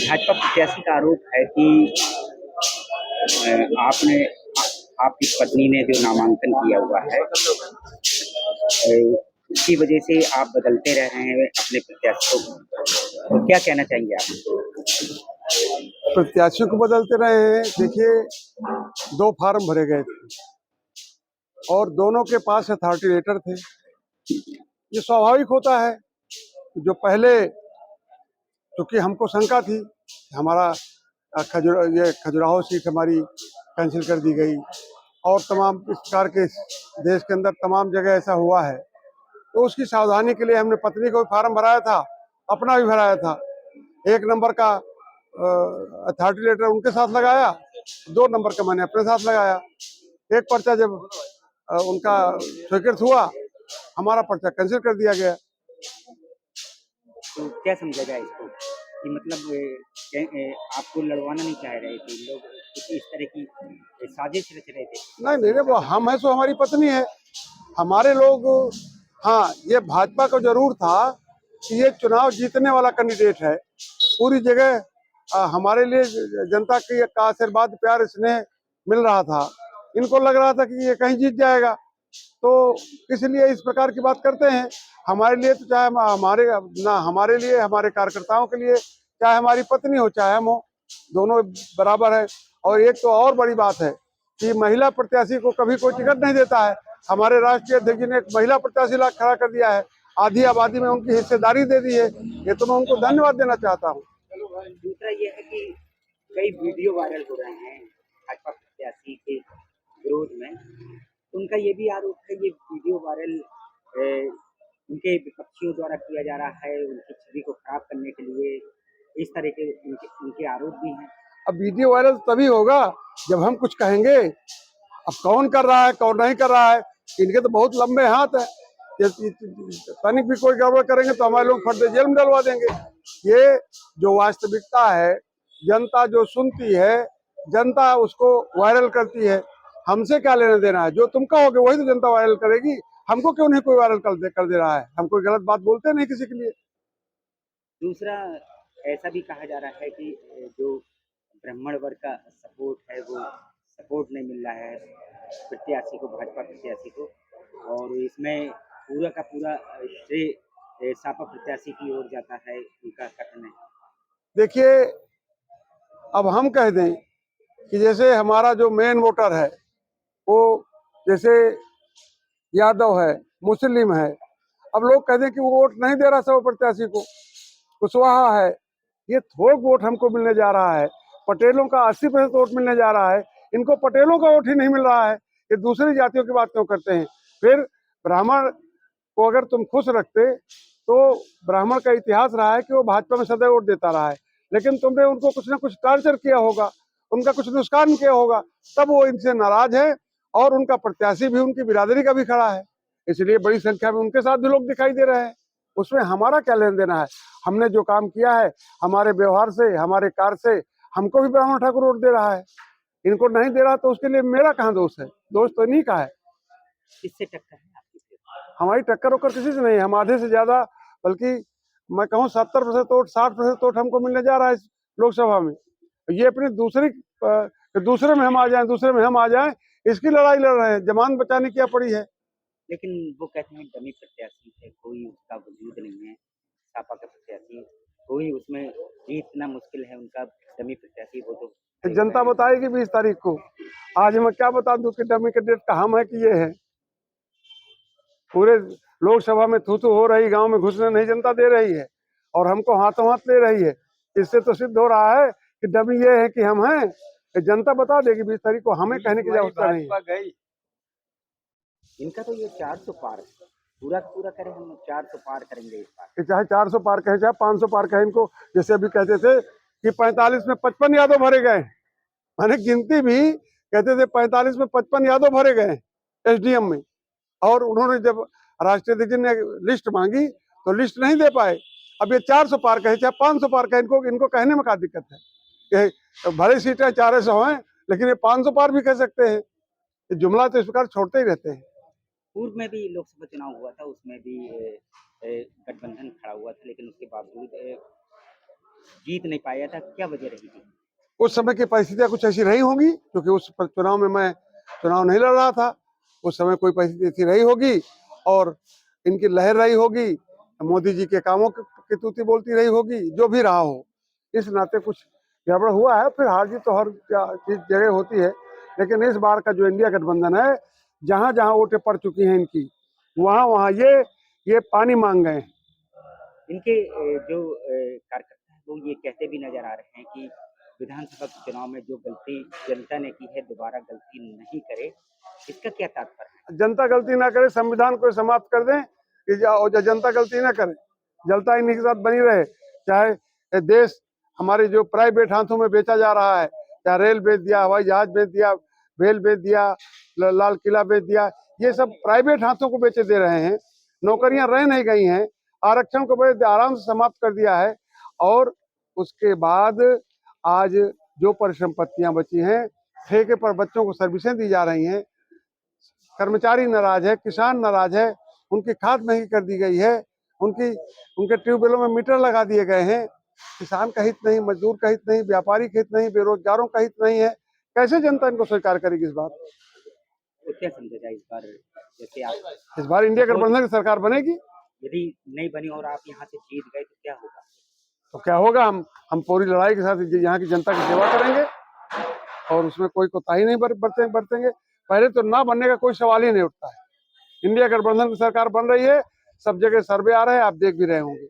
भाजपा प्रत्याशी का आरोप है कि आपने आपकी पत्नी ने जो नामांकन किया हुआ है उसकी वजह से आप बदलते रह रहे हैं अपने प्रत्याशियों को, तो क्या कहना चाहेंगे आप? प्रत्याशियों को बदलते रहे हैं। देखिए, 2 फार्म भरे गए थे और दोनों के पास अथॉरिटी लेटर थे। ये स्वाभाविक होता है। जो पहले, क्योंकि हमको शंका थी, हमारा खजुराहो सीट हमारी कैंसिल कर दी गई और तमाम इस प्रकार के देश के अंदर तमाम जगह ऐसा हुआ है, तो उसकी सावधानी के लिए हमने पत्नी को भी फार्म भराया था, अपना भी भराया था। 1 नंबर का अथॉरिटी लेटर उनके साथ लगाया, 2 नंबर का मैंने अपने साथ लगाया। एक पर्चा जब उनका स्वीकृत हुआ, हमारा पर्चा कैंसिल कर दिया गया। तो क्या समझा जाए इसको कि मतलब आपको लड़वाना नहीं चाह रहे थे लोग, कुछ इस तरह की साजिश रच रहे थे? नहीं नहीं, वो हम है सो हमारी पत्नी है, हमारे लोग। हाँ, ये भाजपा को जरूर था कि ये चुनाव जीतने वाला कैंडिडेट है। पूरी जगह हमारे लिए जनता की का आशीर्वाद, प्यार, स्नेह मिल रहा था। इनको लग रहा था कि ये कहीं जीत जाएगा, तो इसलिए इस प्रकार की बात करते हैं। हमारे लिए तो चाहे हमारे लिए, हमारे कार्यकर्ताओं के लिए, चाहे हमारी पत्नी हो चाहे हम हो, दोनों बराबर है। और एक तो और बड़ी बात है कि महिला प्रत्याशी को कभी कोई टिकट नहीं देता है। हमारे राष्ट्रीय अध्यक्ष जी ने एक महिला प्रत्याशी ला खड़ा कर दिया है, आधी आबादी में उनकी हिस्सेदारी दे दी है। ये तो मैं उनको धन्यवाद देना चाहता हूँ। दूसरा ये है कि कई वीडियो वायरल हो रहे हैं भाजपा प्रत्याशी के विरोध में, उनका ये भी आरोप है ये वीडियो वायरल उनके विपक्षियों द्वारा किया जा रहा है, उनकी छवि को खराब करने के लिए। इस तरह के उनके उनके आरोप भी हैं। अब वीडियो वायरल तभी होगा जब हम कुछ कहेंगे। अब कौन कर रहा है कौन नहीं कर रहा है, इनके तो बहुत लंबे हाथ है। तनिक भी कोई गड़बड़ करेंगे तो हमारे लोग फट जेल में डलवा देंगे। ये जो वास्तविकता है, जनता जो सुनती है, जनता उसको वायरल करती है। हमसे क्या लेना देना है? जो तुम कहोगे वही तो जनता वायरल करेगी। हमको क्यों नहीं कोई वायरल कर दे रहा है? हम कोई गलत बात बोलते नहीं किसी के लिए। दूसरा, ऐसा भी कहा जा रहा है कि जो ब्राह्मण वर्ग का सपोर्ट है वो सपोर्ट नहीं मिल रहा है प्रत्याशी को, भाजपा प्रत्याशी को, और इसमें पूरा का पूरा श्रेय सपा प्रत्याशी की ओर जाता है, उनका कथन है। देखिए, अब हम कह दें कि जैसे हमारा जो मेन वोटर है वो जैसे यादव है, मुस्लिम है, अब लोग कहते हैं कि वो वोट नहीं दे रहा सब प्रत्याशी को, कुशवाहा है। ये थोक वोट हमको मिलने जा रहा है। पटेलों का 80% वोट मिलने जा रहा है, इनको पटेलों का वोट ही नहीं मिल रहा है। ये दूसरी जातियों की बात क्यों करते हैं? फिर ब्राह्मण को अगर तुम खुश रखते तो ब्राह्मण का इतिहास रहा है कि वो भाजपा में सदैव वोट देता रहा है, लेकिन तुमने उनको कुछ ना कुछ टार्चर किया होगा, उनका कुछ नुकसान किया होगा, तब वो इनसे नाराज है। और उनका प्रत्याशी भी उनकी बिरादरी का भी खड़ा है, इसलिए बड़ी संख्या में उनके साथ भी लोग दिखाई दे रहे हैं। उसमें हमारा क्या लेना देना है? हमने जो काम किया है, हमारे व्यवहार से, हमारे कार्य से हमको भी ब्राह्मण ठाकुर वोट दे रहा है, इनको नहीं दे रहा तो उसके लिए मेरा कहाँ दोष है? दोष तो इन्हीं का है। किससे टक्कर है आपकी? हमारी टक्कर वक्कर किसी से नहीं, हम आधे से ज्यादा, बल्कि मैं कहूँ 70% वोट, 60% वोट हमको मिलने जा रहा है इस लोकसभा में। ये अपनी दूसरे में हम आ जाएं, दूसरे में हम आ जाएं, इसकी लड़ाई लड़ रहे हैं। जमानत बचाने क्या पड़ी है? लेकिन वो कहते हैं डमी प्रत्याशी है, कोई उसका वजूद नहीं है, सपा का प्रत्याशी कोई उसमें जीतना मुश्किल है, उनका डमी प्रत्याशी वो तो जनता बताएगी 20 तारीख को। आज मैं क्या बता दूं कि डमी कैंडिडेट का हम है कि ये है? पूरे लोकसभा में थू थू हो रही, गांव में घुसने नहीं जनता दे रही है और हमको हाथों हाथ ले रही है। इससे तो सिद्ध हो रहा है कि डमी ये है कि हम हैं। जनता बता देगी 20 तारीख को, हमें कहने की जरूरत नहीं है। इनका तो ये 400 पार पूरा पूरा करें, हम 400 पार करेंगे इस बार। चाहे 400 पार कहे चाहे 500 पार कहे, इनको जैसे अभी कहते थे कि 45 में 55 यादव भरे गए, मैंने गिनती भी कहते थे 45 में 55 यादव भरे गए एसडीएम में। और उन्होंने जब राष्ट्रीय अध्यक्ष ने लिस्ट मांगी तो लिस्ट नहीं दे पाए। अब ये 400 पार कहे चाहे 500 पार कहे, इनको कहने में क्या दिक्कत है कि भले सीटें 400 हैं, लेकिन ये 500 पार भी कह सकते हैं। ये जुमला तो इस प्रकार छोड़ते ही रहते हैं। पूर्व में भी लोकसभा चुनाव हुआ था, उसमें भी गठबंधन खड़ा हुआ था, लेकिन उसके बावजूद जीत नहीं पाया था, क्या वजह रही थी? उस समय की परिस्थितियां कुछ ऐसी रही होंगी, क्योंकि चुनाव में मैं चुनाव नहीं लड़ रहा था। उस समय कोई परिस्थिति ऐसी रही होगी और इनकी लहर रही होगी, मोदी जी के कामों की तूती बोलती रही होगी, जो भी रहा हो। इस नाते कुछ गड़बड़ हुआ है। फिर हार जीत तो हर चीज जगह होती है, लेकिन इस बार का जो इंडिया गठबंधन है, जहां जहां वोटें पड़ चुकी हैं इनकी, वहां वहां ये पानी मांग गए हैं। इनके जो कार्यकर्ता हैं वो ये कहते भी नजर आ रहे हैं कि विधानसभा के चुनाव में जो गलती जनता ने की है दोबारा गलती नहीं करे। इसका क्या तात्पर्य है? जनता गलती ना करे, संविधान को समाप्त कर दें कि जो जनता गलती ना करे, जनता इन्हीं के साथ बनी रहे। चाहे ये देश हमारे जो प्राइवेट हाथों में बेचा जा रहा है, चाहे रेल बेच दिया, हवाई जहाज बेच दिया, भेल बेच दिया, लाल किला बेच दिया, ये सब प्राइवेट हाथों को बेचे दे रहे हैं। नौकरियां रह नहीं गई हैं, आरक्षण को बड़े आराम से समाप्त कर दिया है। और उसके बाद आज जो परिसंपत्तियां बची हैं, ठेके पर बच्चों को सर्विसें दी जा रही हैं, कर्मचारी नाराज है, किसान नाराज है, उनकी खाद महंगी कर दी गई है, उनके ट्यूबवेलों में मीटर लगा दिए गए हैं। किसान का हित नहीं, मजदूर का हित नहीं, व्यापारी का हित नहीं, बेरोजगारों का हित नहीं है। कैसे जनता इनको स्वीकार करेगी इस बार? तो क्या समझा जाए इस बार, जैसे आप इस बार इंडिया सपोज गठबंधन की सरकार बनेगी। यदि नहीं बनी और आप यहाँ से जीत गए तो क्या होगा? तो क्या होगा, हम पूरी लड़ाई के साथ यहाँ की जनता की सेवा करेंगे और उसमें कोई कोताही नहीं बरतेंगे। पहले तो ना बनने का कोई सवाल ही नहीं उठता है। इंडिया गठबंधन की सरकार बन रही है, सब जगह सर्वे आ रहे हैं, आप देख भी रहे होंगे।